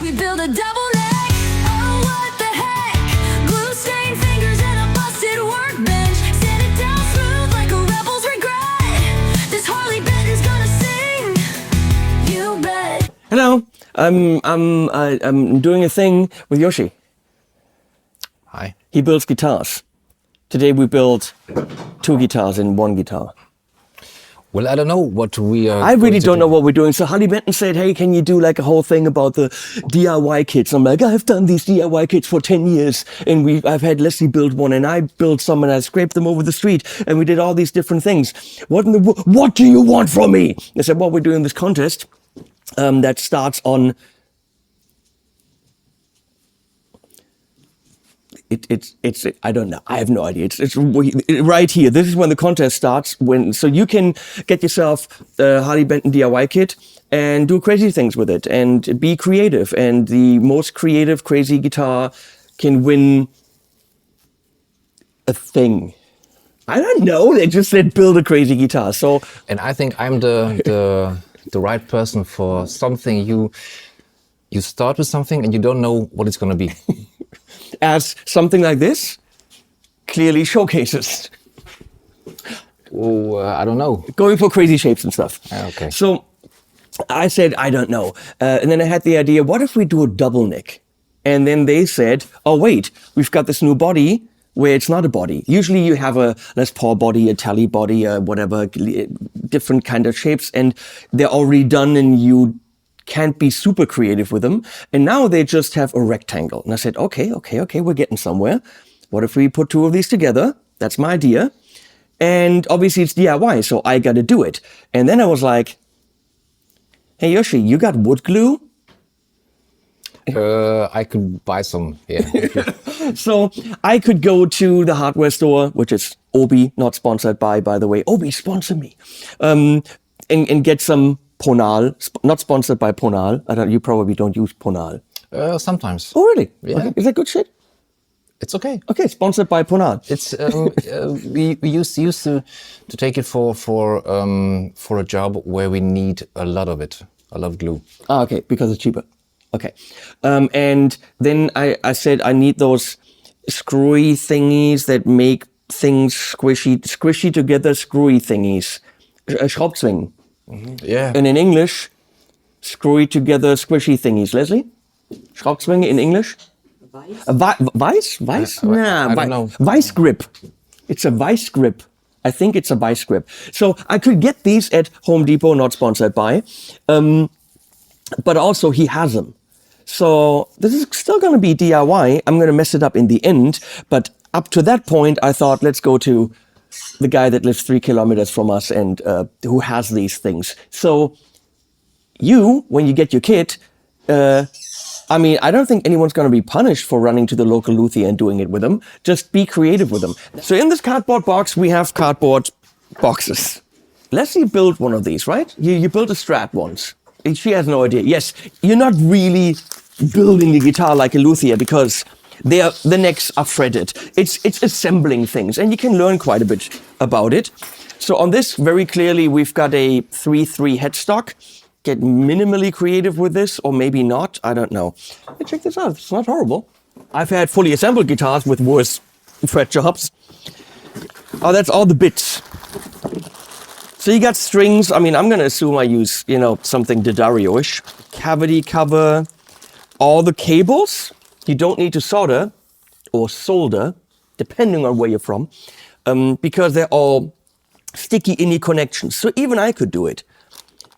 We build a double neck. Oh, what the heck? Glue stained fingers and a busted workbench. Sand it down smooth like a rebel's regret. This Harley Benton's gonna sing. You bet. Hello. I'm doing a thing with Yoshi. Hi. He builds guitars. Today we built 2 guitars in 1 guitar. Well, I don't know what we are. I really don't know what we're doing. So Harley Benton said, hey, can you do like a whole thing about the DIY kits? I'm like, I've done these DIY kits for 10 years. And I've had Leslie build one and I built some and I scraped them over the street and we did all these different things. What do you want from me? I said, well, we're doing this contest that starts on... It's I don't know. I have no idea. It's right here. This is when the contest starts. So you can get yourself a Harley Benton DIY kit and do crazy things with it and be creative. And the most creative, crazy guitar can win a thing. I don't know. They just said build a crazy guitar. So and I think I'm the right person for something. You start with something and you don't know what it's gonna be. As something like this clearly showcases. Oh, I don't know. Going for crazy shapes and stuff. Okay. So I said, I don't know. And then I had the idea, what if we do a double neck? And then they said, oh, wait, we've got this new body where it's not a body. Usually you have a Les Paul body, a Tele body, whatever, different kind of shapes, and they're already done and you can't be super creative with them. And now they just have a rectangle. And I said, okay, we're getting somewhere. What if we put 2 of these together? That's my idea. And obviously it's DIY, so I got to do it. And then I was like, hey, Yoshi, you got wood glue? I could buy some, yeah. So I could go to the hardware store, which is Obi, not sponsored by the way. Obi, sponsor me. And get some Ponal, not sponsored by Ponal. You probably don't use Ponal. Sometimes. Oh, really? Yeah. Okay. Is that good shit? It's okay. Okay, sponsored by Ponal. It's we used to take it for a job where we need a lot of it, a lot of glue. Ah, okay, because it's cheaper. Okay, and then I said I need those screwy thingies that make things squishy together, screwy thingies. Schraubzwingen. Yeah. And in English, screwy together squishy thingies. Leslie? Schraubzwinge in English? Vice? Nah, I don't know. Vice grip. It's a vice grip. I think it's a vice grip. So I could get these at Home Depot, not sponsored by. But also he has them. So this is still going to be DIY. I'm going to mess it up in the end. But up to that point, I thought, let's go to the guy that lives 3 kilometers from us and who has these things. So you, when you get your kit, I don't think anyone's going to be punished for running to the local luthier and doing it with them. Just be creative with them. So in this cardboard box, we have cardboard boxes. Leslie built one of these, right? You built a Strat once. She has no idea. Yes, you're not really building the guitar like a luthier because the necks are threaded. It's assembling things, and you can learn quite a bit about it. So on this, very clearly, we've got a 3/3 headstock. Get minimally creative with this, or maybe not. I don't know. Hey, check this out. It's not horrible. I've had fully assembled guitars with worse fret jobs. Oh, that's all the bits. So you got strings. I'm going to assume I use, something D'Addario-ish. Cavity cover. All the cables. You don't need to solder or solder, depending on where you're from, because they're all sticky innie connections. So even I could do it,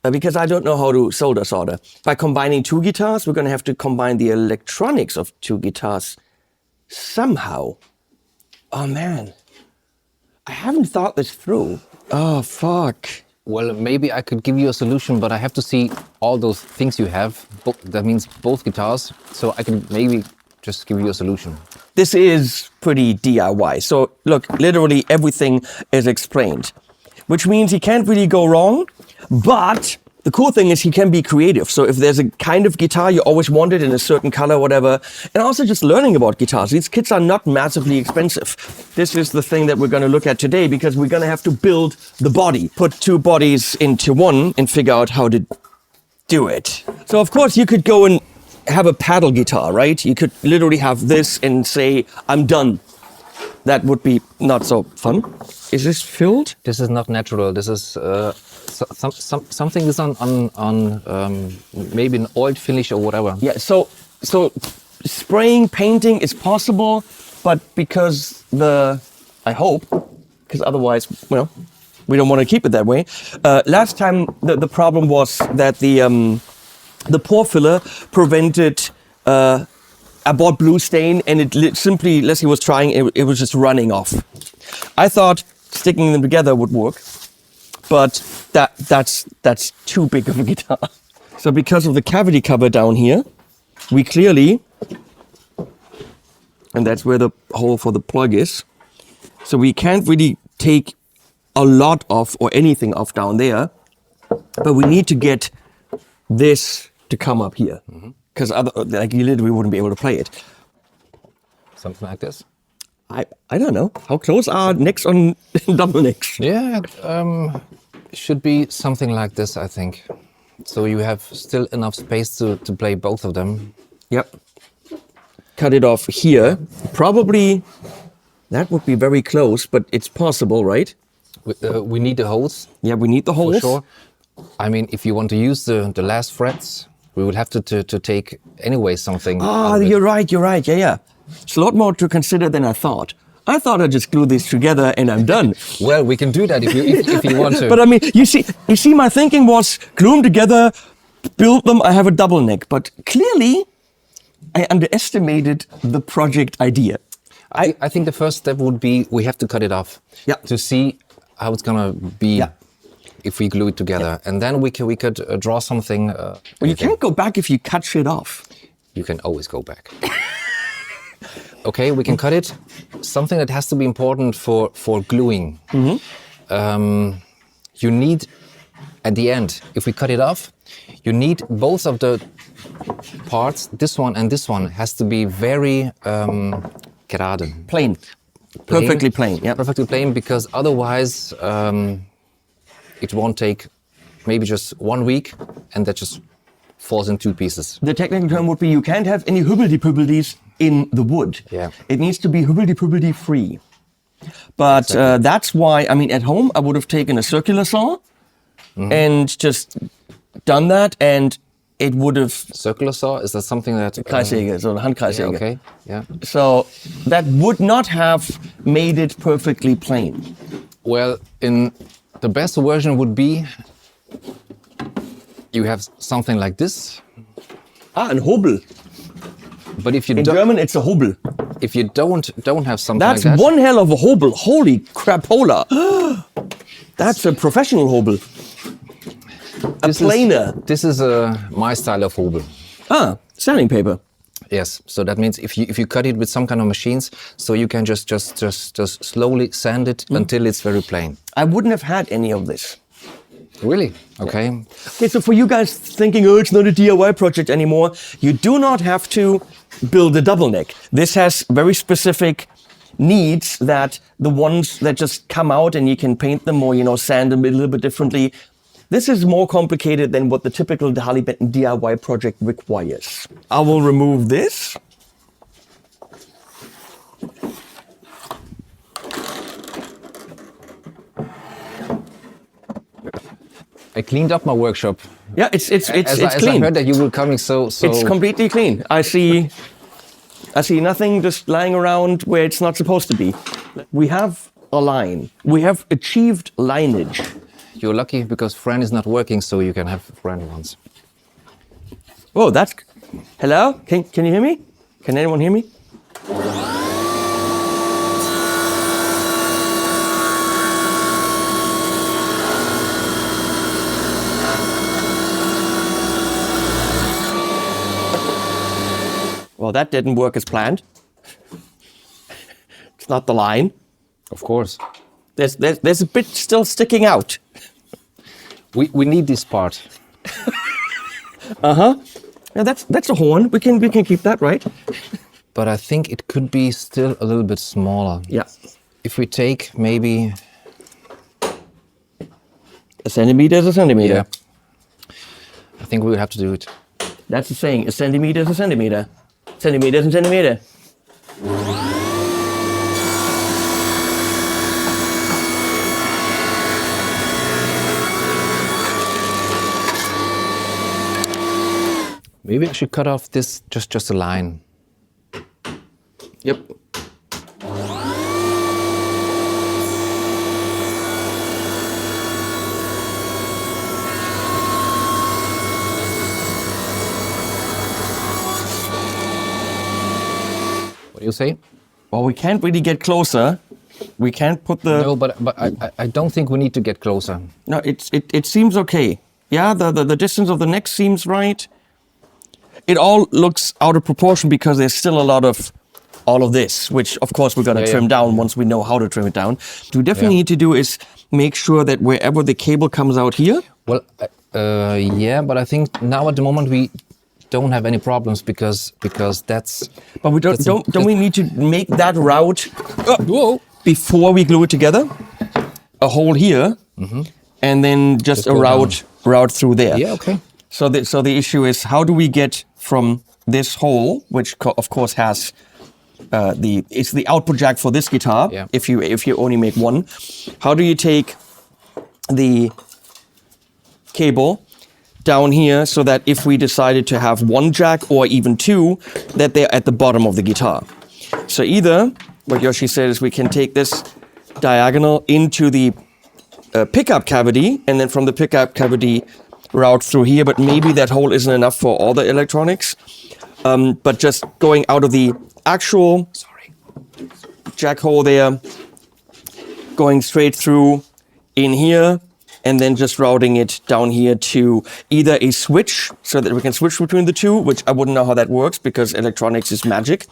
because I don't know how to solder. By combining 2 guitars, we're going to have to combine the electronics of 2 guitars somehow. Oh man, I haven't thought this through. Oh fuck. Well, maybe I could give you a solution, but I have to see all those things you have. That means both guitars, so I can maybe just give you a solution. This is pretty DIY. So look, literally everything is explained, which means he can't really go wrong. But the cool thing is he can be creative. So if there's a kind of guitar you always wanted in a certain color, whatever, and also just learning about guitars. These kits are not massively expensive. This is the thing that we're going to look at today because we're going to have to build the body, put 2 bodies into one and figure out how to do it. So of course you could go and have a paddle guitar, right? You could literally have this and say, I'm done. That would be not so fun. Is this filled? This is not natural. This is something is on maybe an oil finish or whatever. Yeah, so spraying, painting is possible, but because I hope, because otherwise, well, we don't want to keep it that way. Last time the problem was that the pore filler prevented I bought blue stain, and it simply, Leslie was trying, it was just running off. I thought sticking them together would work, but that's too big of a guitar. So because of the cavity cover down here, we clearly, and that's where the hole for the plug is, so we can't really take a lot off or anything off down there, but we need to get this to come up here, because like you literally wouldn't be able to play it. Something like this. I don't know. How close are necks on double necks? Yeah, it should be something like this, I think. So you have still enough space to play both of them. Yep. Cut it off here. Probably that would be very close, but it's possible, right? We need the holes. Yeah, we need the holes. For sure. I mean, if you want to use the last frets, we would have to take anyway something. Ah, you're right. Yeah. It's a lot more to consider than I thought. I thought I'd just glue these together and I'm done. Well, we can do that if you want to. But I mean, you see, my thinking was glue them together, build them. I have a double neck, but clearly, I underestimated the project idea. I think the first step would be we have to cut it off. Yeah. To see how it's gonna be. Yeah. If we glue it together, and then we could draw something. Well, you can't go back if you cut shit off. You can always go back. Okay, we can cut it. Something that has to be important for gluing. You need, at the end, if we cut it off, you need both of the parts. This one and this one has to be very gerade. Plain. Perfectly plain. Yeah. Perfectly plain, because otherwise it won't take maybe just 1 week, and that just falls in two pieces. The technical term would be you can't have any hubbledy-pubbledies in the wood. Yeah. It needs to be hubbledy-pubbledy free. But that's why, I mean, at home I would have taken a circular saw and just done that, and it would have... Circular saw, is that something that... Kreissäge, so a Handkreissäge. Yeah, okay, yeah. So that would not have made it perfectly plain. Well, in the best version would be you have something like this. Ah, ein Hobel. But if you In don't, German, it's a Hobel. if you don't have something That's like that, one hell of a Hobel. Holy crapola. That's a professional Hobel. this planer. This is my style of hobel. Ah, sanding paper. Yes, so that means if you cut it with some kind of machines, so you can just slowly sand it until it's very plain. I wouldn't have had any of this. Really? Okay. Okay, so for you guys thinking, oh, it's not a DIY project anymore, you do not have to build a double neck. This has very specific needs that the ones that just come out and you can paint them or, sand them a little bit differently. This is more complicated than what the typical Harley Benton DIY project requires. I will remove this. I cleaned up my workshop. Yeah, it's As clean. I heard that you were coming, so It's completely clean. I see nothing just lying around where it's not supposed to be. We have a line. We have achieved lineage. You're lucky because Fran is not working, so you can have Fran once. Oh, that's... Hello? Can you hear me? Can anyone hear me? Well, that didn't work as planned. It's not the line. Of course. There's a bit still sticking out. We need this part. Yeah, that's a horn. We can keep that, right? But I think it could be still a little bit smaller. Yeah. If we take maybe... A centimeter is a centimeter. Yeah. I think we would have to do it That's the saying. A centimeter is a centimeter. Centimeter is a centimeter. Maybe I should cut off this just a line. Yep. What do you say? Well, we can't really get closer. We can't put the... No, but I don't think we need to get closer. No, it seems okay. Yeah, the distance of the neck seems right. It all looks out of proportion because there's still a lot of all of this, which of course we're gonna trim down once we know how to trim it down. What we definitely need to do is make sure that wherever the cable comes out here. Well, yeah, but I think now at the moment we don't have any problems because that's. But we don't we need to make that route before we glue it together? A hole here, and then just a go route through there. Yeah, okay. So the issue is, how do we get from this hole, which of course has it's the output jack for this guitar. Yeah. If you only make one, how do you take the cable down here so that if we decided to have one jack or even two, that they're at the bottom of the guitar? So either what Yoshi said is we can take this diagonal into the pickup cavity, and then from the pickup cavity route through here, but maybe that hole isn't enough for all the electronics. But just going out of the actual jack hole there, going straight through in here, and then just routing it down here to either a switch so that we can switch between the two, which I wouldn't know how that works because electronics is magic,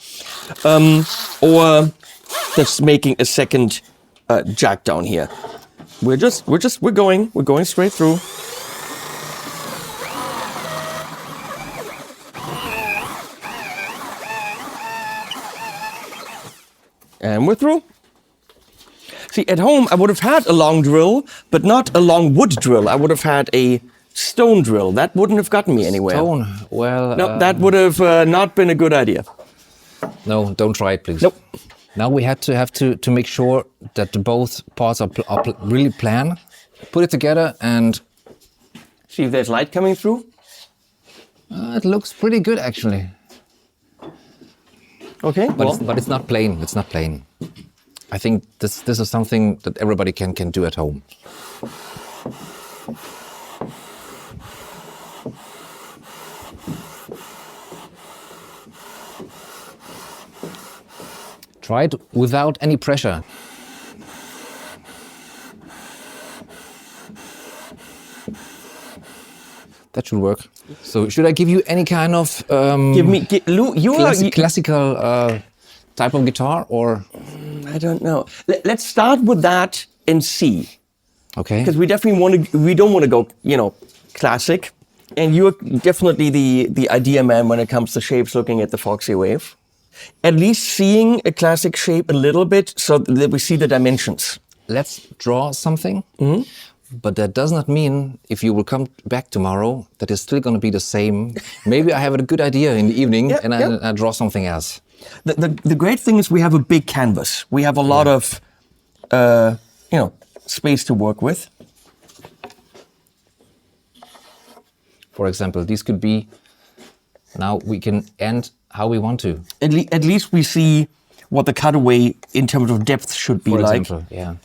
or just making a second jack down here. We're going straight through. And we're through. See, at home I would have had a long drill, but not a long wood drill. I would have had a stone drill. That wouldn't have gotten me anywhere. Stone. Well. No, that would have not been a good idea. No, don't try it, please. Nope. Now we have to make sure that both parts are really plan. Put it together and See if there's light coming through. it looks pretty good actually. Okay. But it's not plain. It's not plain. I think this is something that everybody can do at home. Try it without any pressure. That should work. So should I give you any kind of Lou, classical type of guitar or? I don't know. Let's start with that and see, Okay. because we don't want to go, classic, and you're definitely the idea man when it comes to shapes. Looking at the Foxy Wave, at least seeing a classic shape a little bit, so that we see the dimensions. Let's draw something. But that does not mean if you will come back tomorrow that it's still going to be the same. Maybe I have a good idea in the evening and I draw something else. The great thing is we have a big canvas. We have a lot of, space to work with. For example, these could be, now we can end how we want to. At least we see what the cutaway in terms of depth should be For like. example, yeah.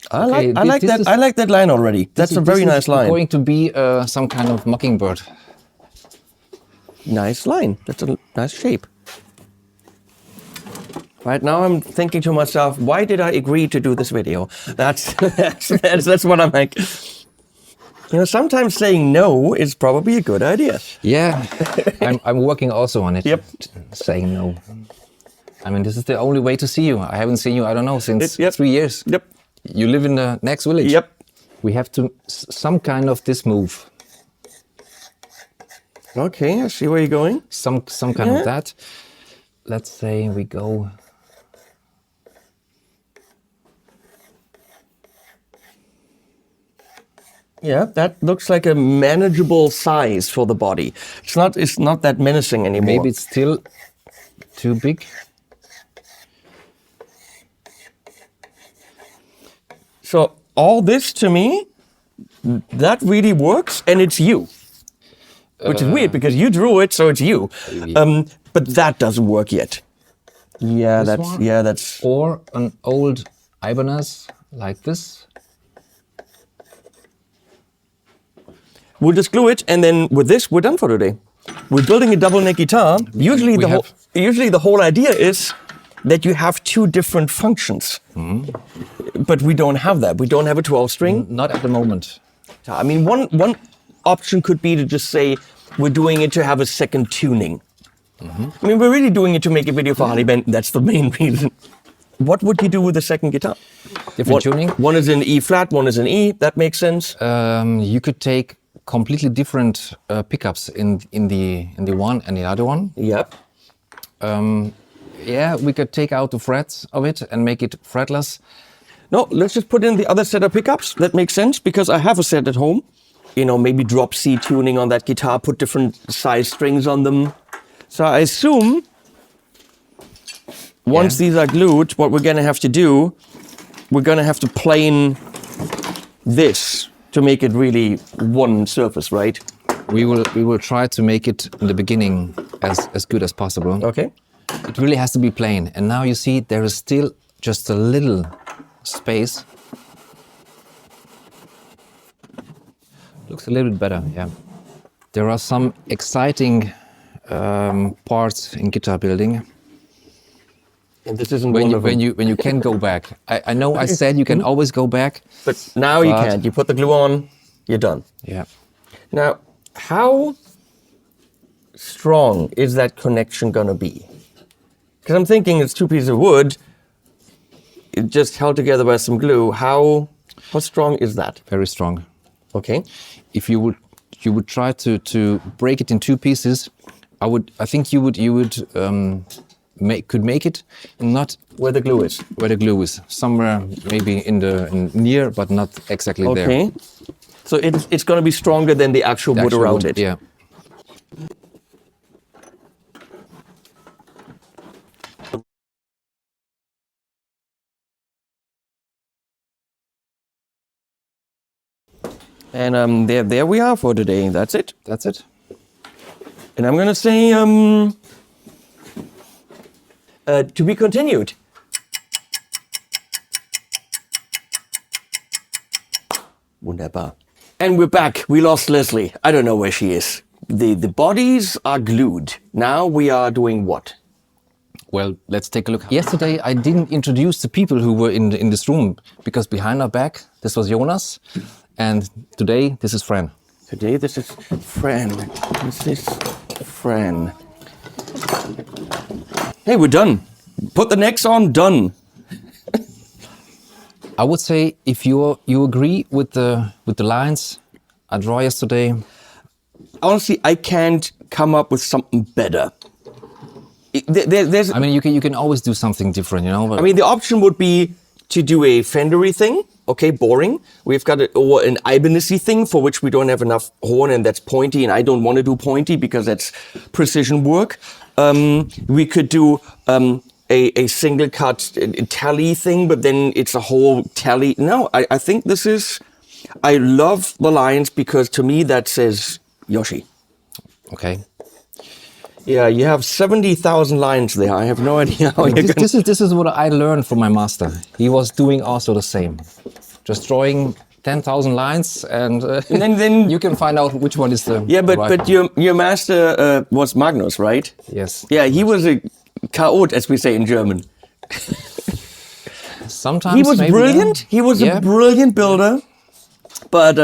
I like that line already. That's a very nice line. Going to be some kind of mockingbird. Nice line. That's a nice shape. Right now I'm thinking to myself, why did I agree to do this video? That's what I'm like. Sometimes saying no is probably a good idea. Yeah, I'm working also on it. Yep. Saying no. I mean, this is the only way to see you. I haven't seen you, I don't know, since 3 years. Yep. You live in the next village. Yep. We have to some kind of this move. Okay, I see where you're going. Some kind of that. Let's say we go. Yeah, that looks like a manageable size for the body. It's not that menacing anymore. Maybe it's still too big. So all this to me, that really works, and it's you. Which is weird because you drew it, so it's you. But that doesn't work yet. Yeah, that's. Or an old Ibanez like this. We'll just glue it, and then with this, we're done for today. We're building a double neck guitar. Usually the whole idea is that you have two different functions. But we don't have that. We don't have a 12 string. Not at the moment. I mean, one option could be to just say we're doing it to have a second tuning. I mean, we're really doing it to make a video for Harley Benton. That's the main reason. What would you do with the second guitar? Different tuning. One is in E flat, one is in E. That makes sense. You could take completely different pickups in the one and the other one. Yep. Yeah, we could take out the frets of it and make it fretless. No, let's just put in the other set of pickups. That makes sense because I have a set at home. You know, maybe drop C tuning on that guitar, put different size strings on them. So I assume once these are glued, what we're gonna have to do, we're gonna have to plane this to make it really one surface, right? We will try to make it in the beginning as good as possible. Okay. It really has to be plain. And now you see there is still just a little space. Looks a little bit better, yeah. There are some exciting parts in guitar building. And this isn't when one you of them. when you can go back. I know I said you can always go back. But now you can't. You put the glue on, you're done. Yeah. Now, how strong is that connection gonna be? Because I'm thinking it's two pieces of wood, it just held together by some glue. How strong is that? Very strong. Okay. If you would try to break it in two pieces, I think you would could make it not Where the glue is. where the glue is, somewhere maybe in near, but not exactly there. Okay. So it's gonna be stronger than the actual The wood actual around wood, it. Yeah. And there we are for today. That's it. That's it. And I'm gonna say to be continued. Wunderbar. And we're back. We lost Leslie. I don't know where she is. The bodies are glued. Now we are doing what? Well, let's take a look. Yesterday, I didn't introduce the people who were in this room because behind our back, this was Jonas, and today, this is Fran. Today this is Fran. This is Fran. Hey, we're done. Put the necks on. Done. I would say if you agree with the lines I draw yesterday. Honestly, I can't come up with something better. There's. I mean, you can always do something different, you know. But I mean, the option would be to do a Fendery thing. Okay, boring. We've got or an Ibanez-y thing for which we don't have enough horn and that's pointy, and I don't want to do pointy because that's precision work. We could do a single cut tally thing, but then it's a whole tally. No, I think this is. I love the lines because to me that says Yoshi. okay. Yeah, you have 70,000 lines there. I have no idea how you're gonna... This is what I learned from my master. He was doing also the same, just drawing 10,000 lines, and then you can find out which one is the Yeah, the right but one. your master was Magnus, right? Yes. Yeah, he was a Chaot, as we say in German. Sometimes He was maybe, brilliant. yeah. He was Yeah. a brilliant builder, but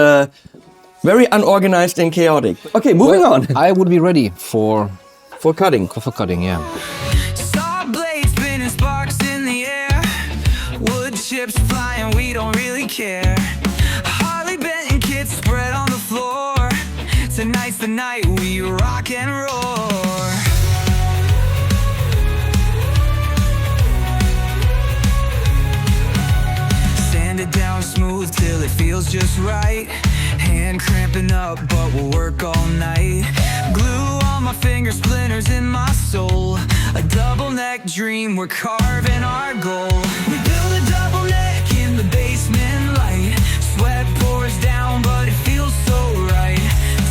very unorganized and chaotic. Okay, moving on. I would be ready for Cutting. cutting. Yeah. Saw blades spinning, sparks in the air. Wood chips flying, we don't really care. Harley Benton kits spread on the floor. Tonight's the night we rock and roar. Sand it down smooth till it feels just right. Hands been cramping up, but we'll work all night. Glue on my fingers, splinters in my soul. A double neck dream, we're carving our goal. We build a double neck in the basement light. Sweat pours down, but it feels so right.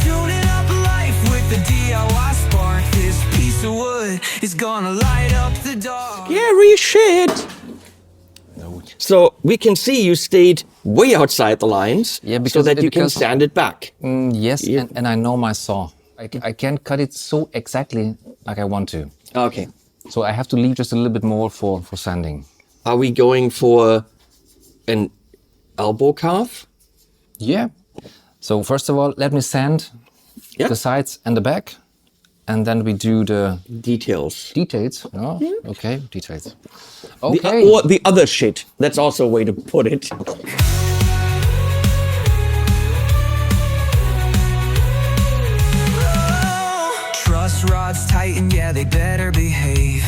Tuning up life with the DIY spark. This piece of wood is gonna light up the dark. Scary shit. So we can see you stayed way outside the lines, Yeah, so that you can sand it back. Yes, Yeah. and I know my saw. I can't cut it so exactly like I want to. Okay. So I have to leave just a little bit more for sanding. Are we going for an elbow carve? Yeah. So first of all, let me sand Yeah. the sides and the back. And then we do the Details. details. Oh, okay, details. The- Okay. or the other shit. That's also a way to put it. Truss rods tighten, yeah, they better behave.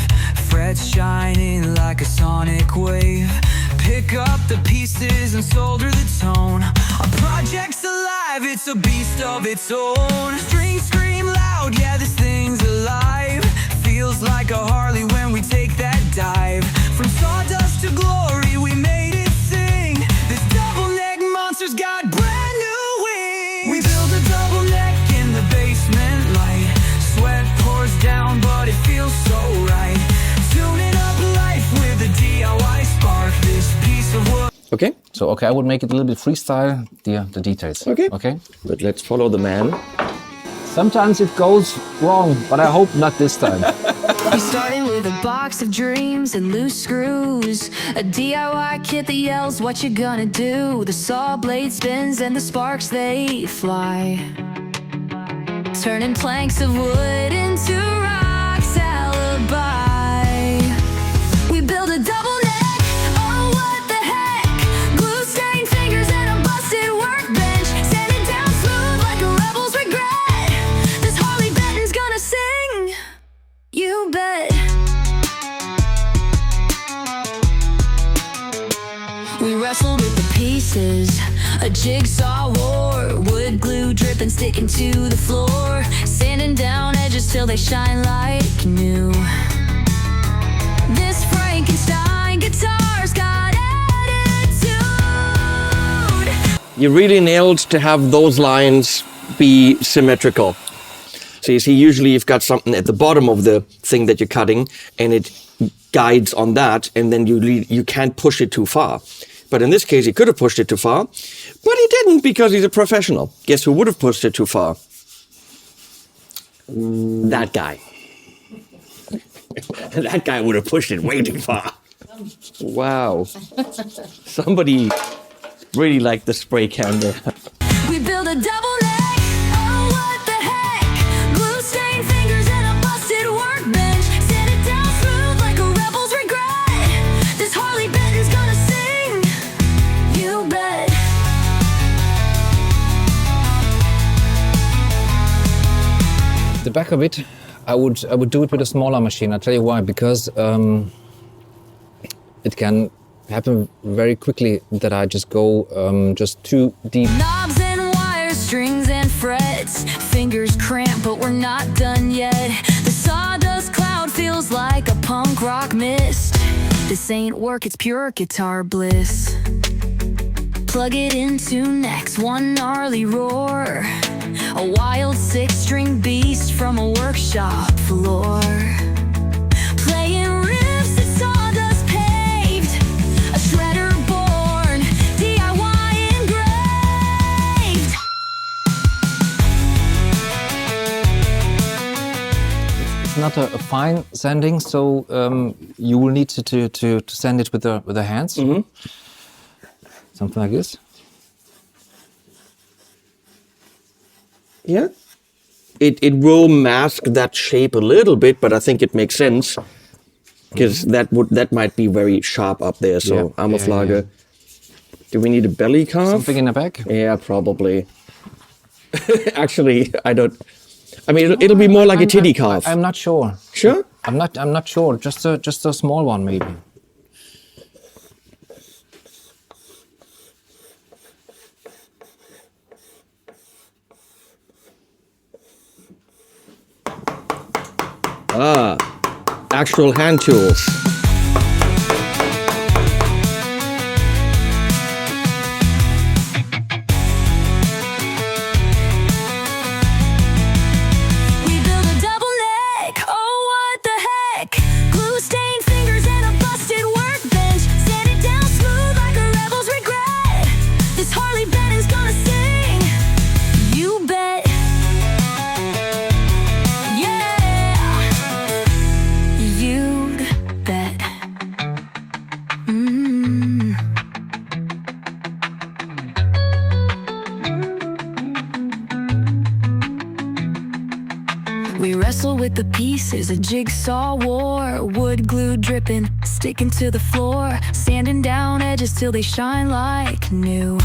Frets shining like a sonic wave. Pick up the pieces and solder the tone. Our project's alive, it's a beast of its own. Strings scream loud, yeah, this thing's alive. Feels like a Harley when we take that dive. From sawdust to glory, we made it sing. This double neck monster's got brand new wings. We build a double neck in the basement light. Sweat pours down, but it feels so right. Tuning up life with a DIY spark. This piece of wood. Okay. So I would make it a little bit freestyle, the details. Okay. Okay. But let's follow the man. Sometimes it goes wrong, but I hope not this time. We started with a box of dreams and loose screws. A DIY kit that yells what you gonna do. The saw blade spins and the sparks they fly. Turning planks of wood into rocks alibi. We build a double neck, oh what the heck. Glue stained fingers and a busted workbench. Sanded down smooth like a rebel's regret. This Harley Benton's gonna sing, you bet. We wrestled with the pieces, a jigsaw war. Wood glue dripping, sticking to the floor. Sanding down edges till they shine like new. This Frankenstein guitar's got attitude. You really nailed to have those lines be symmetrical. So you see, usually you've got something at the bottom of the thing that you're cutting, and it guides on that, and then you can't push it too far. But in this case, he could have pushed it too far, but he didn't because he's a professional. Guess who would have pushed it too far? That guy. That guy would have pushed it way too far. Wow. Somebody really liked the spray can there. We build a double neck, oh what the heck. Glue stained fingers and a busted workbench. Sand it down smooth like a rebel's regret. This Harley Benton's gonna sing, you bet. The back of it, I would do it with a smaller machine. I'll tell you why. Because it can happen very quickly that I just go just too deep. Knobs and wires, strings and frets. Fingers cramp, but we're not done yet. The sawdust cloud feels like a punk rock mist. This ain't work, it's pure guitar bliss. Plug it into next, one gnarly roar. A wild six-string beast from a workshop floor. Playing riffs that sawdust paved. A shredder born, DIY engraved. It's not a fine sanding, so you will need to sand it with the hands. Something like this. Yeah. It will mask that shape a little bit, but I think it makes sense because that might be very sharp up there. So Yeah. Armaflage. Yeah. Do we need a belly carve? Something in the back. Yeah, probably. Actually, I don't. I mean, it'll be more like a titty carve. I'm not sure. Sure. I'm not sure. Just a small one maybe. Actual hand tools. We built a double neck, oh what the heck. Glue stained fingers and a busted workbench. Sand it down smooth like a rebel's regret. This Harley Benton's gonna sing, you bet. Yeah, you'd bet. We wrestle with the pieces, a jigsaw war. Wood glue dripping, sticking to the floor. Sanding down edges till they shine like new.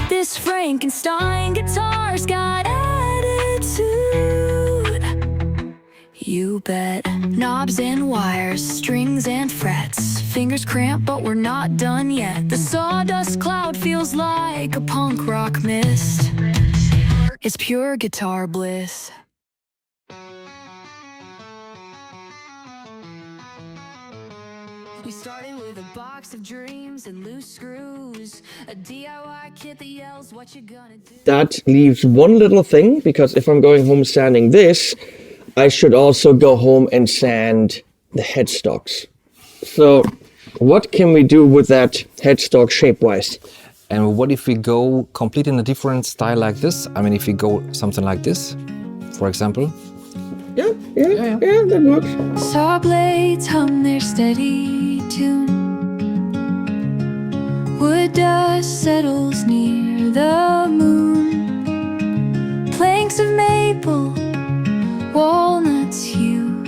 This Frankenstein guitar's got attitude, you bet. Knobs and wires, strings and frets. Fingers cramped, but we're not done yet. The sawdust cloud feels like a punk rock mist. It's pure guitar bliss. We started with a box of dreams and loose screws. A DIY kit that yells, what you gonna do? That leaves one little thing, because if I'm going home sanding this, I should also go home and sand the headstocks. So what can we do with that headstock shape-wise? And what if we go complete in a different style like this? I mean, if we go something like this, for example. Yeah, that works. Saw blades hum their steady tune. Wood dust settles near the moon. Planks of maple, walnuts hue,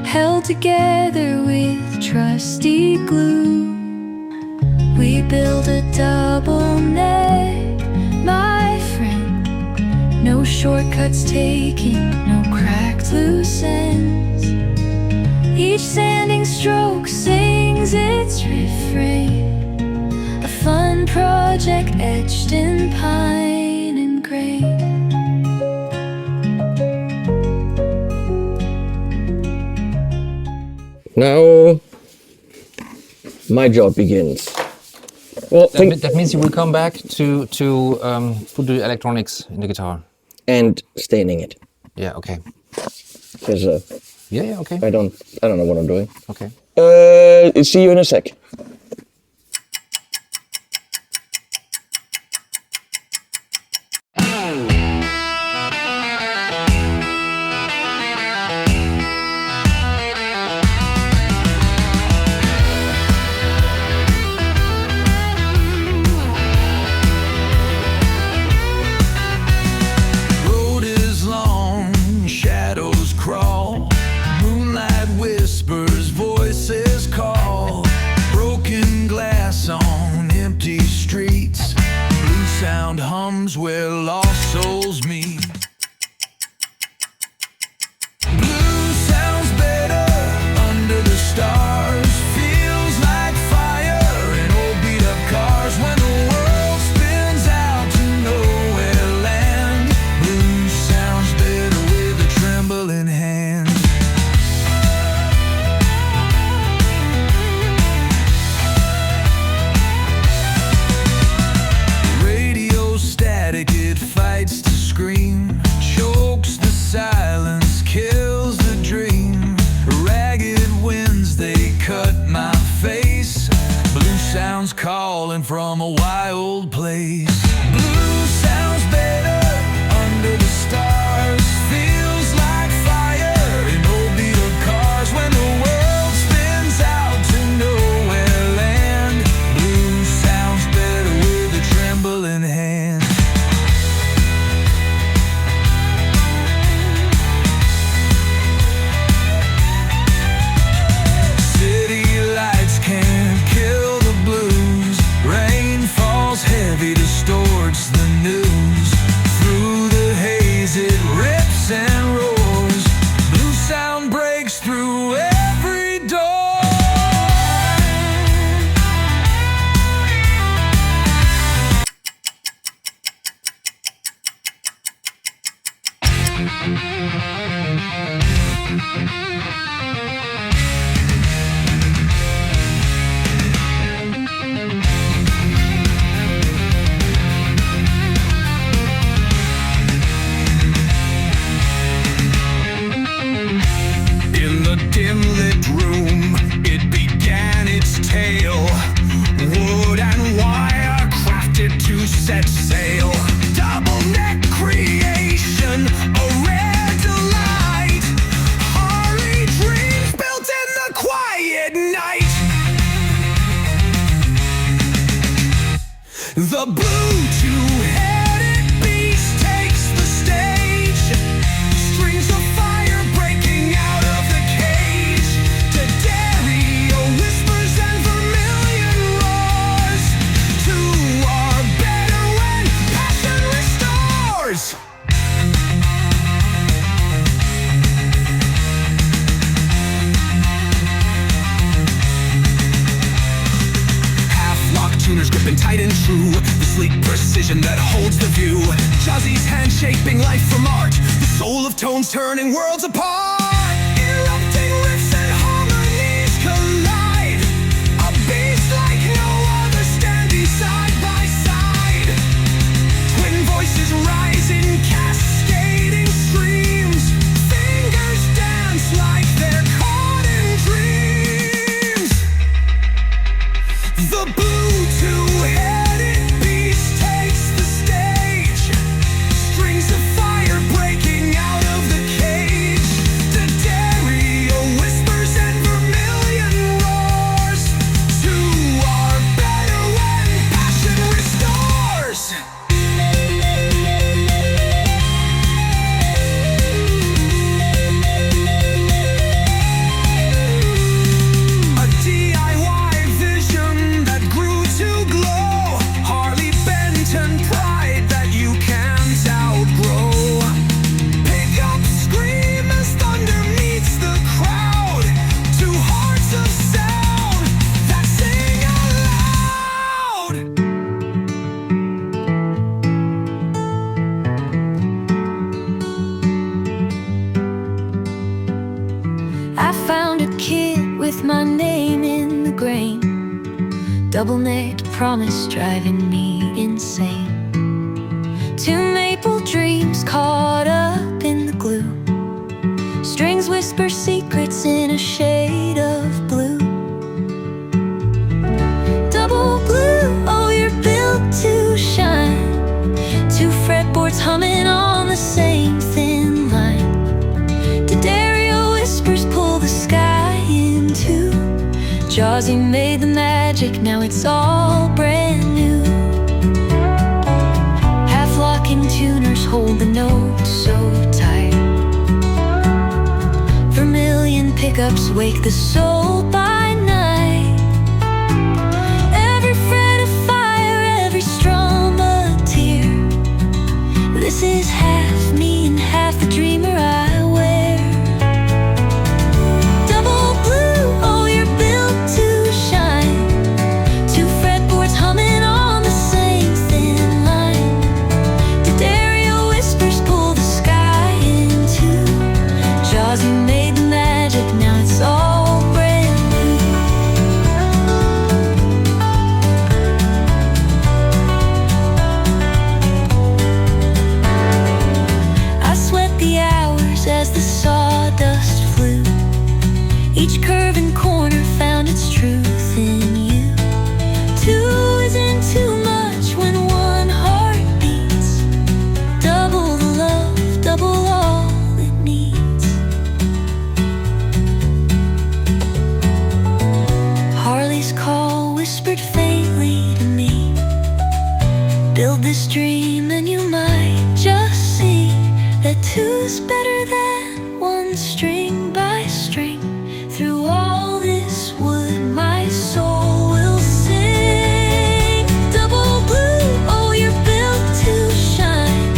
held together with trusty glue. We build a double neck, my friend. No shortcuts taken, no cracked loose ends. Each sanding stroke sings its refrain. A fun project etched in pine and grain. Now my job begins. Well, That means you will come back to put the electronics in the guitar. and staining it, Yeah, okay. because Yeah, okay. I don't know what I'm doing. Okay. See you in a sec. Road is long, shadows crawl. Moonlight whispers, voices call. vision that holds the view. Jazzy's hand shaping life from art, the soul of tones turning worlds apart. Erupting riffs and harmonies collide, a beast like no other standing side by side. Twin voices rise in cascading streams, fingers dance like they're caught in dreams. The blue two-headed beast takes the stage, strings of fire breaking out of the cage. D'Addario whispers and vermilion roars. Two are better when passion restores. A DIY vision that grew to glow. Harley, Benton, pride that you can't outgrow. Pick up, scream as thunder meets the crowd. Two hearts of sound that sing aloud. I found a kid with my name in the grain. Double-necked promise driving me insane. Two maple dreams caught up in the glue. Strings whisper secrets in a shade of blue. Double blue, oh, you're built to shine. Two fretboards humming on the same thin line. D'Addario whispers pull the sky in two. Jazzy made the magic, now it's all brand new. Half-locking tuners hold the notes so tight. Vermilion pickups wake the soul by night. Every fret a fire, every strum a tear. This is half me and half the dreamer I wear. Double blue, oh, you're built to shine. Two fretboards humming on the same thin line. D'Addario whispers pull the sky in two. Jazzy made the magic, now it's all brand new. I sweat the hours as the sawdust flew. Each curve and corner found its truth in you. Two isn't too much when one heart beats. Double the love, double all it needs. Harley's call whispered faintly to me. Build this dream and you might just see that two's better than one, string by string. Through all this wood my soul will sing. Double blue, oh, you're built to shine.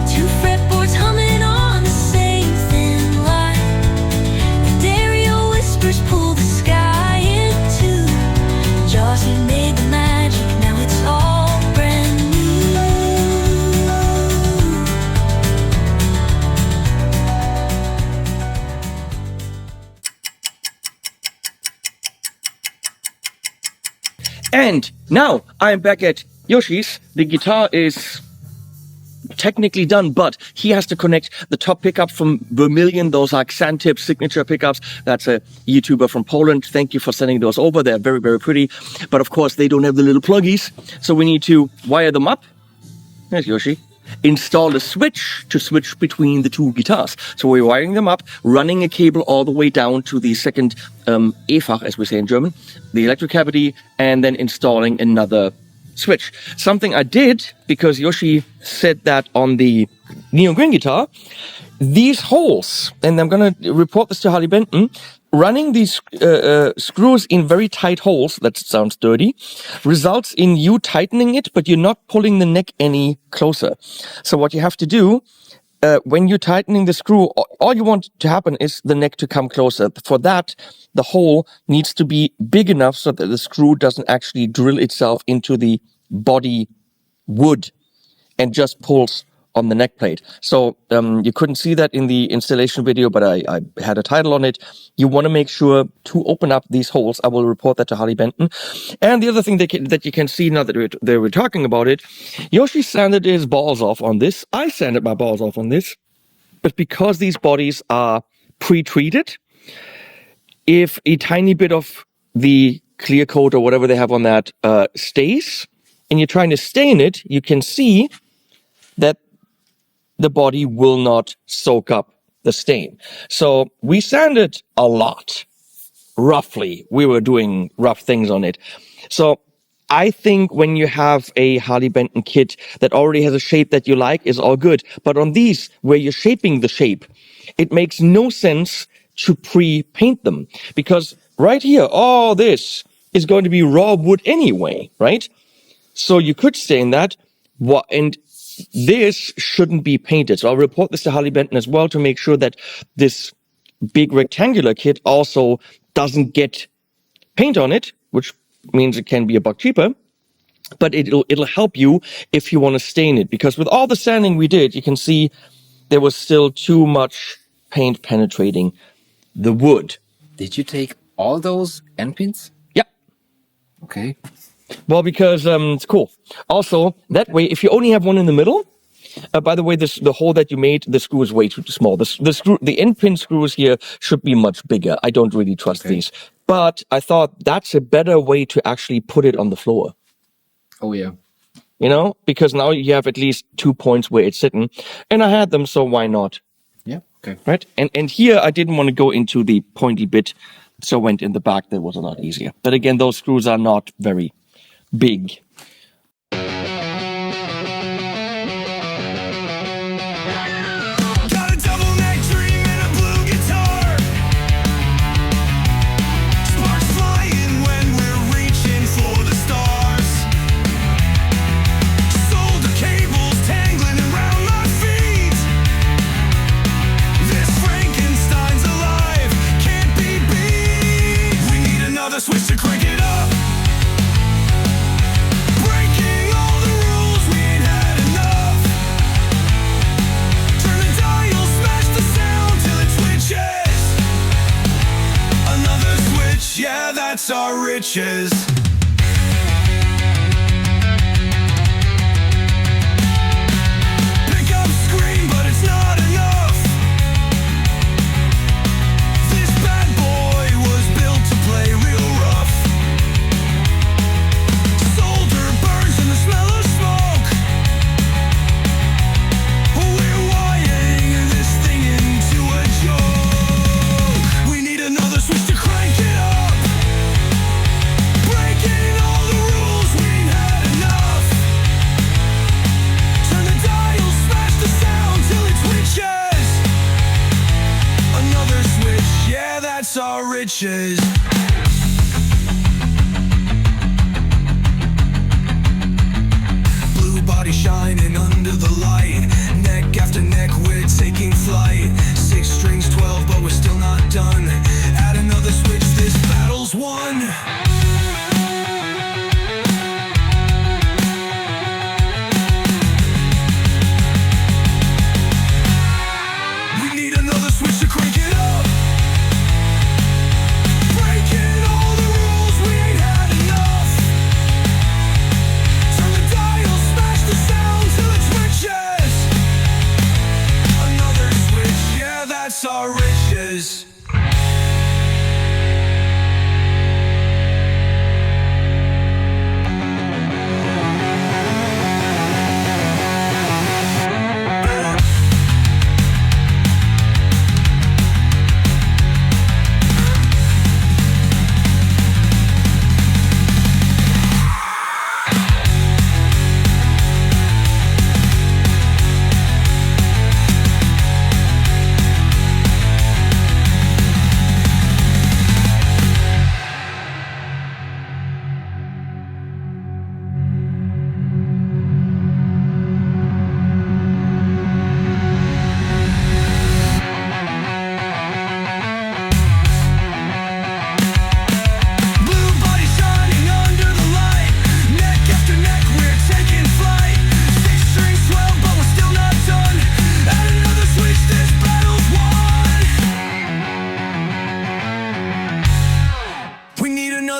Two fretboards humming on the same thin line. D'Addario whispers pull the sky in two. Jazzy made the magic, now it's all brand new. And now I'm back at Yoshi's. The guitar is technically done, but he has to connect the top pickup from Vermilion. Those are Xantip signature pickups. That's a YouTuber from Poland. Thank you for sending those over. They're very, very pretty. But of course, they don't have the little pluggies. So we need to wire them up. There's Yoshi. Install a switch to switch between the two guitars. So we're wiring them up, running a cable all the way down to the second E-Fach, as we say in German, the electric cavity, and then installing another switch. Something I did, because Yoshi said that on the Neon Green guitar, these holes, and I'm going to report this to Harley Benton, running these screws in very tight holes, that sounds dirty, results in you tightening it, but you're not pulling the neck any closer. So what you have to do, when you're tightening the screw, all you want to happen is the neck to come closer. For that, the hole needs to be big enough so that the screw doesn't actually drill itself into the body wood and just pulls on the neck plate. So you couldn't see that in the installation video, but I had a title on it. You want to make sure to open up these holes. I will report that to Harley Benton. And the other thing that you can see now that they were talking about it, Yoshi sanded his balls off on this. I sanded my balls off on this. But because these bodies are pre-treated, if a tiny bit of the clear coat or whatever they have on that stays, and you're trying to stain it, you can see that the body will not soak up the stain. So we sanded a lot, roughly. We were doing rough things on it. So I think when you have a Harley Benton kit that already has a shape that you like, is all good. But on these, where you're shaping the shape, it makes no sense to pre-paint them. Because right here, all this is going to be raw wood anyway, right? So you could stain that, and this shouldn't be painted. So I'll report this to Harley Benton as well to make sure that this big rectangular kit also doesn't get paint on it, which means it can be $1 cheaper, but it'll help you if you want to stain it. Because with all the sanding we did, you can see there was still too much paint penetrating the wood. Did you take all those end pins? Yeah. Okay. Well, because it's cool. Also, that way, if you only have one in the middle, by the way, the hole that you made, the screw is way too small. The end pin screws here should be much bigger. I don't really trust these. But I thought that's a better way to actually put it on the floor. Oh, yeah. You know, because now you have at least 2 points where it's sitting. And I had them, so why not? Yeah, okay. Right? And here I didn't want to go into the pointy bit, so I went in the back. That was a lot easier. But again, those screws are not very big. Got a double neck dream and a blue guitar. Sparks flying when we're reaching for the stars. Solder cables tangling around my feet. This Frankenstein's alive, can't be beat. We need another switch to crank it up. Breaking all the rules, we ain't had enough. Turn the dial, smash the sound till it twitches. Another switch, yeah, that's our riches. Pick up, scream, but it's not enough. This bad boy was built to play real rough. Solder burns and the smell of smoke. We're wiring this thing into a joke. We need another switch to crank it up. Breaking all the rules, we ain't had enough. Turn the dial, smash the sound till it twitches. Another switch, yeah, that's our riches. Blue body shining under the light. Neck after neck, we're taking flight. 6 strings, 12, but we're still not done. Add another switch, this battle's won. We need another switch to crank it up. Breaking all the rules, we ain't had enough. Turn the dial, smash the sound till it twitches. Another switch, yeah, that's our riches.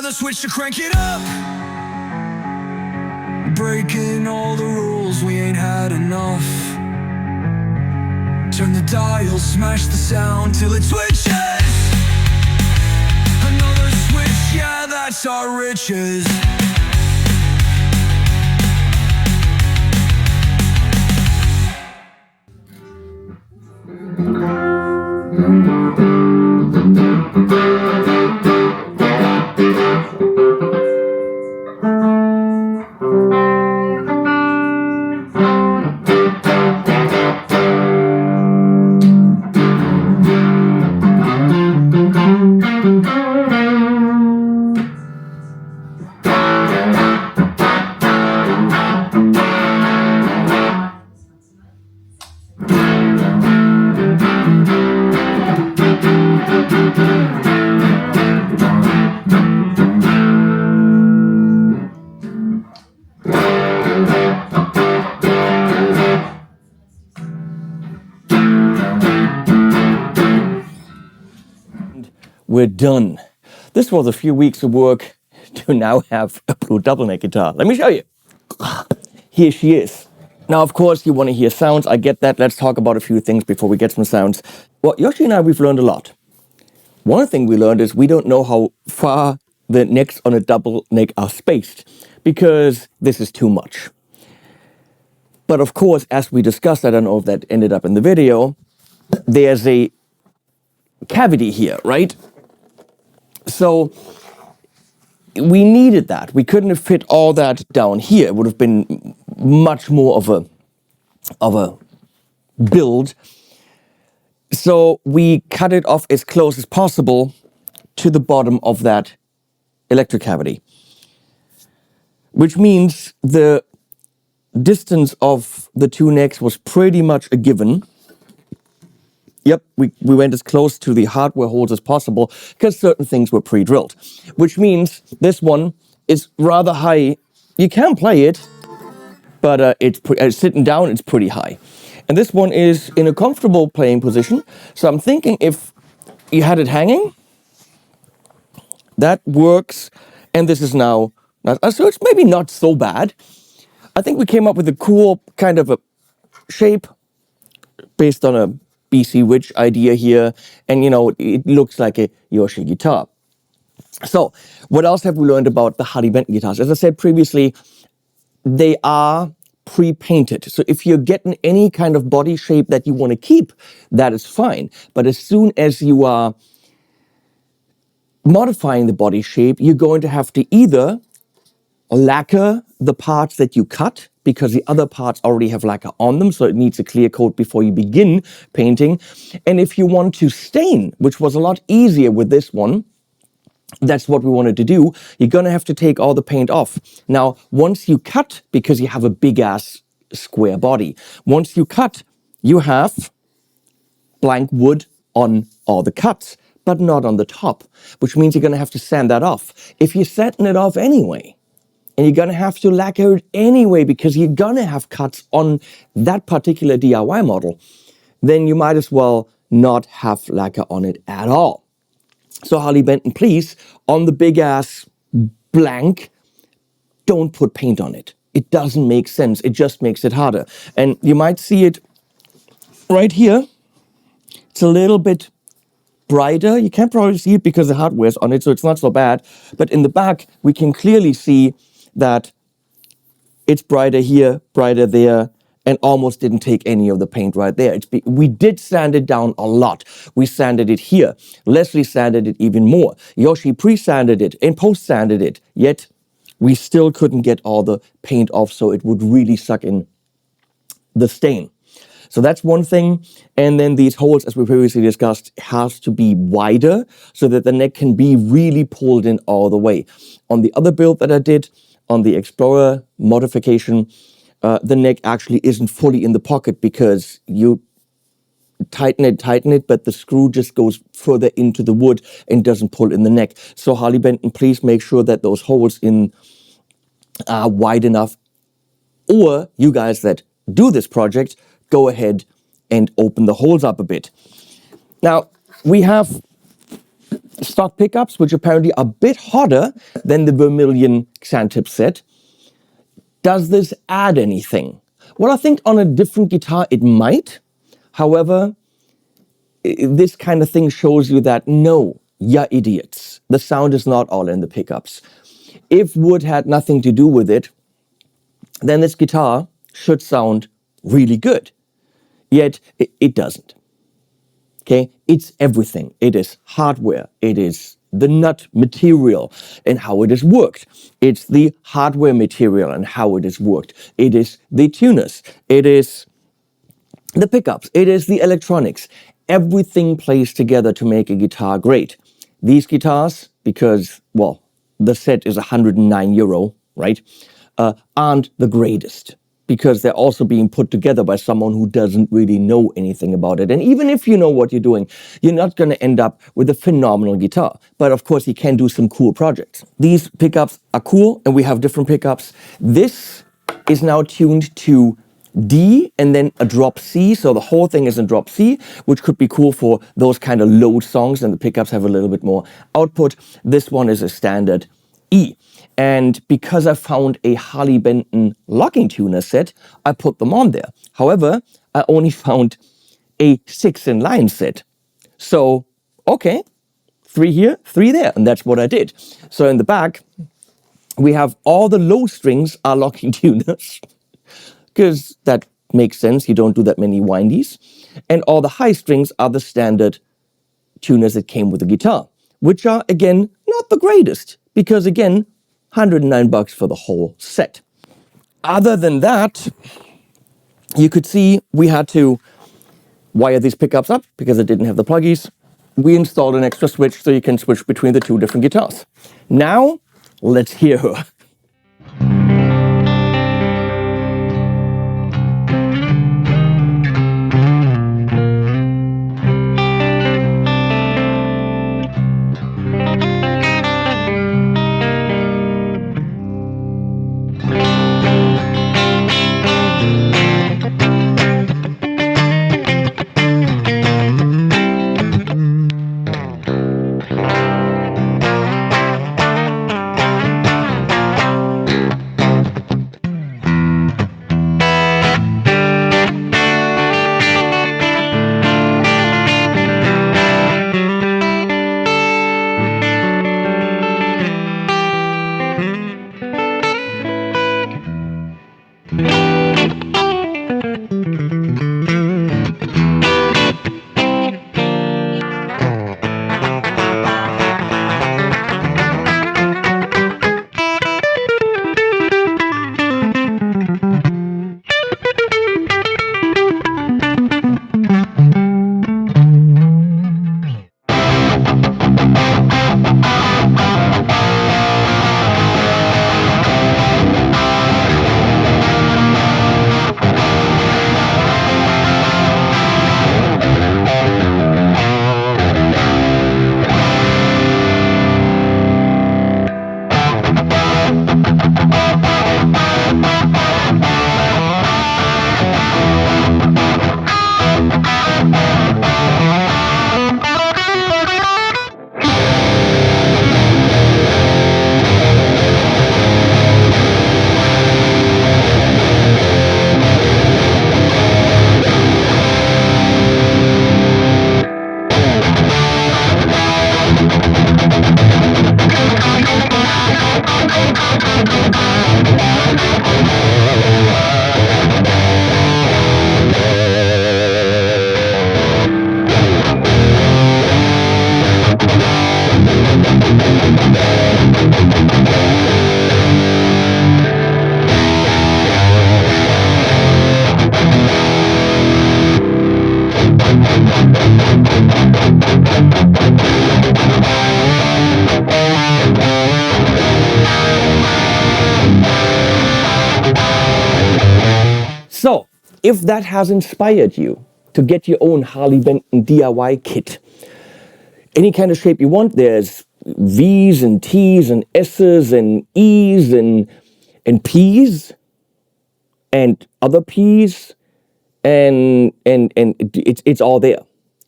another switch to crank it up. Breaking all the rules, we ain't had enough. Turn the dial, smash the sound till it switches. Another switch, yeah, that's our riches. We're done. This was a few weeks of work to now have a blue double neck guitar. Let me show you. Here she is. Now, of course, you want to hear sounds. I get that. Let's talk about a few things before we get some sounds. Well, Yoshi and I, we've learned a lot. One thing we learned is we don't know how far the necks on a double neck are spaced because this is too much. But of course, as we discussed, I don't know if that ended up in the video, there's a cavity here, right? So we needed that. We couldn't have fit all that down here. It would have been much more of a build. So we cut it off as close as possible to the bottom of that electric cavity, which means the distance of the two necks was pretty much a given. Yep, we went as close to the hardware holes as possible because certain things were pre-drilled, which means this one is rather high. You can play it, but it's sitting down, it's pretty high. And this one is in a comfortable playing position. So I'm thinking if you had it hanging, that works. And this is now, so it's maybe not so bad. I think we came up with a cool kind of a shape based on a BC Witch idea here. And, you know, it looks like a Yoshi guitar. So what else have we learned about the Harley Benton guitars? As I said previously, they are pre-painted. So if you're getting any kind of body shape that you want to keep, that is fine. But as soon as you are modifying the body shape, you're going to have to either lacquer the parts that you cut, because the other parts already have lacquer on them, so it needs a clear coat before you begin painting. And if you want to stain, which was a lot easier with this one, that's what we wanted to do, you're gonna have to take all the paint off. Now, once you cut, because you have a big ass square body, once you cut, you have blank wood on all the cuts, but not on the top, which means you're gonna have to sand that off. If you're sanding it off anyway, and you're gonna have to lacquer it anyway because you're gonna have cuts on that particular DIY model, then you might as well not have lacquer on it at all. So Harley Benton, please, on the big ass blank, don't put paint on it. It doesn't make sense. It just makes it harder. And you might see it right here. It's a little bit brighter. You can't probably see it because the hardware's on it, so it's not so bad. But in the back, we can clearly see that it's brighter here, brighter there, and almost didn't take any of the paint right there. We did sand it down a lot. We sanded it here. Leslie sanded it even more. Yoshi pre-sanded it and post-sanded it, yet we still couldn't get all the paint off, so it would really suck in the stain. So that's one thing. And then these holes, as we previously discussed, has to be wider so that the neck can be really pulled in all the way. On the other build that I did, on the Explorer modification, the neck actually isn't fully in the pocket because you tighten it, but the screw just goes further into the wood and doesn't pull in the neck. So Harley Benton, please make sure that those holes in are wide enough. Or you guys that do this project, go ahead and open the holes up a bit. Now, we have stock pickups, which apparently are a bit hotter than the Vermilion Xantip set. Does this add anything? Well, I think on a different guitar it might. However, this kind of thing shows you that no, you're idiots. The sound is not all in the pickups. If wood had nothing to do with it, then this guitar should sound really good. Yet it doesn't. Okay, it's everything. It is hardware. It is the nut material and how it is worked. It's the hardware material and how it is worked. It is the tuners. It is the pickups. It is the electronics. Everything plays together to make a guitar great. These guitars, because, well, the set is €109, right, aren't the greatest, because they're also being put together by someone who doesn't really know anything about it. And even if you know what you're doing, you're not going to end up with a phenomenal guitar. But of course, you can do some cool projects. These pickups are cool, and we have different pickups. This is now tuned to D and then a drop C, so the whole thing is in drop C, which could be cool for those kind of load songs, and the pickups have a little bit more output. This one is a standard E. And because I found a Harley Benton locking tuner set, I put them on there. However, I only found a 6-in-line set. So, okay, 3 here, 3 there, and that's what I did. So in the back, we have all the low strings are locking tuners, because that makes sense, you don't do that many windies. And all the high strings are the standard tuners that came with the guitar, which are, again, not the greatest, because, again, $109 for the whole set. Other than that, you could see we had to wire these pickups up because it didn't have the pluggies. We installed an extra switch so you can switch between the 2 different guitars. Now, let's hear her. So, if that has inspired you to get your own Harley Benton DIY kit, any kind of shape you want, there's V's and T's and S's and E's and P's and other P's and it's all there.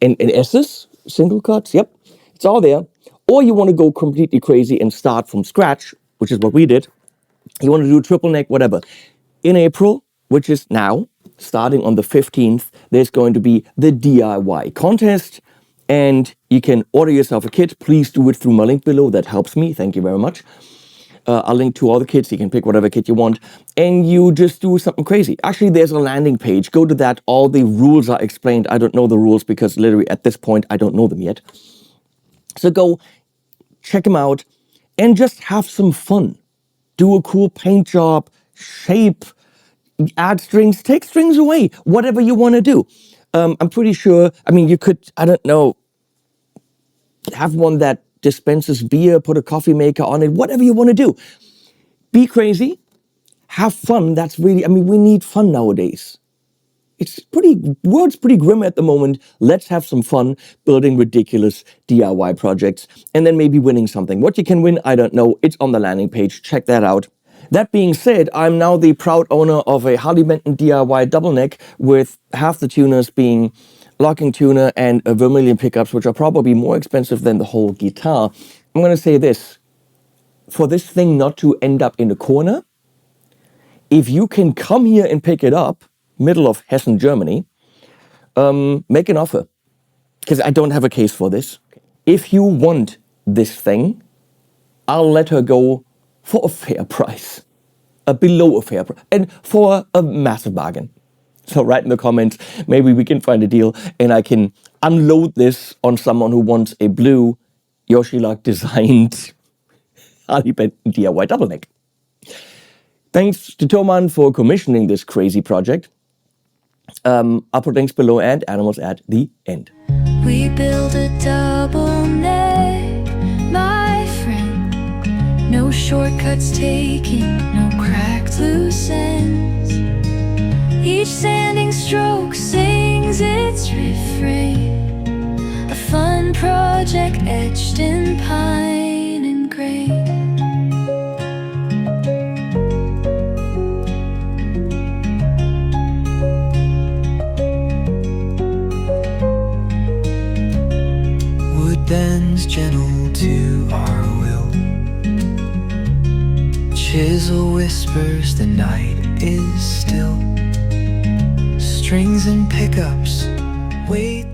And S's, single cuts, yep, it's all there. Or you want to go completely crazy and start from scratch, which is what we did. You want to do triple neck, whatever. In April, which is now, starting on the 15th, there's going to be the DIY contest, and you can order yourself a kit. Please do it through my link below. That helps me. Thank you very much. I'll link to all the kits. You can pick whatever kit you want, and you just do something crazy. Actually, there's a landing page. Go to that. All the rules are explained. I don't know the rules because literally at this point, I don't know them yet. So go check them out and just have some fun. Do a cool paint job, shape, add strings, take strings away, whatever you want to do. I'm pretty sure, I mean, you could, I don't know, have one that dispenses beer, put a coffee maker on it, whatever you want to do. Be crazy, have fun. That's really, I mean, we need fun nowadays. World's pretty grim at the moment. Let's have some fun building ridiculous DIY projects and then maybe winning something. What you can win, I don't know. It's on the landing page. Check that out. That being said, I'm now the proud owner of a Harley Benton DIY double neck with half the tuners being locking tuner and a vermilion pickups, which are probably more expensive than the whole guitar. I'm going to say this. For this thing not to end up in a corner, if you can come here and pick it up, middle of Hessen, Germany, make an offer. Because I don't have a case for this. If you want this thing, I'll let her go for a fair price. Below a fair price. And for a massive bargain. So write in the comments, maybe we can find a deal and I can unload this on someone who wants a blue Yoshi-Luck designed Harley Benton DIY double neck. Thanks to Thoman for commissioning this crazy project. I'll put links below and animals at the end. We build a double neck, my friend. No shortcuts taken, no cracked loose ends. Each sanding stroke sings its refrain. A fun project etched in pine and grain. Bends gentle to our will. Chisel whispers, the night is still. Strings and pickups wait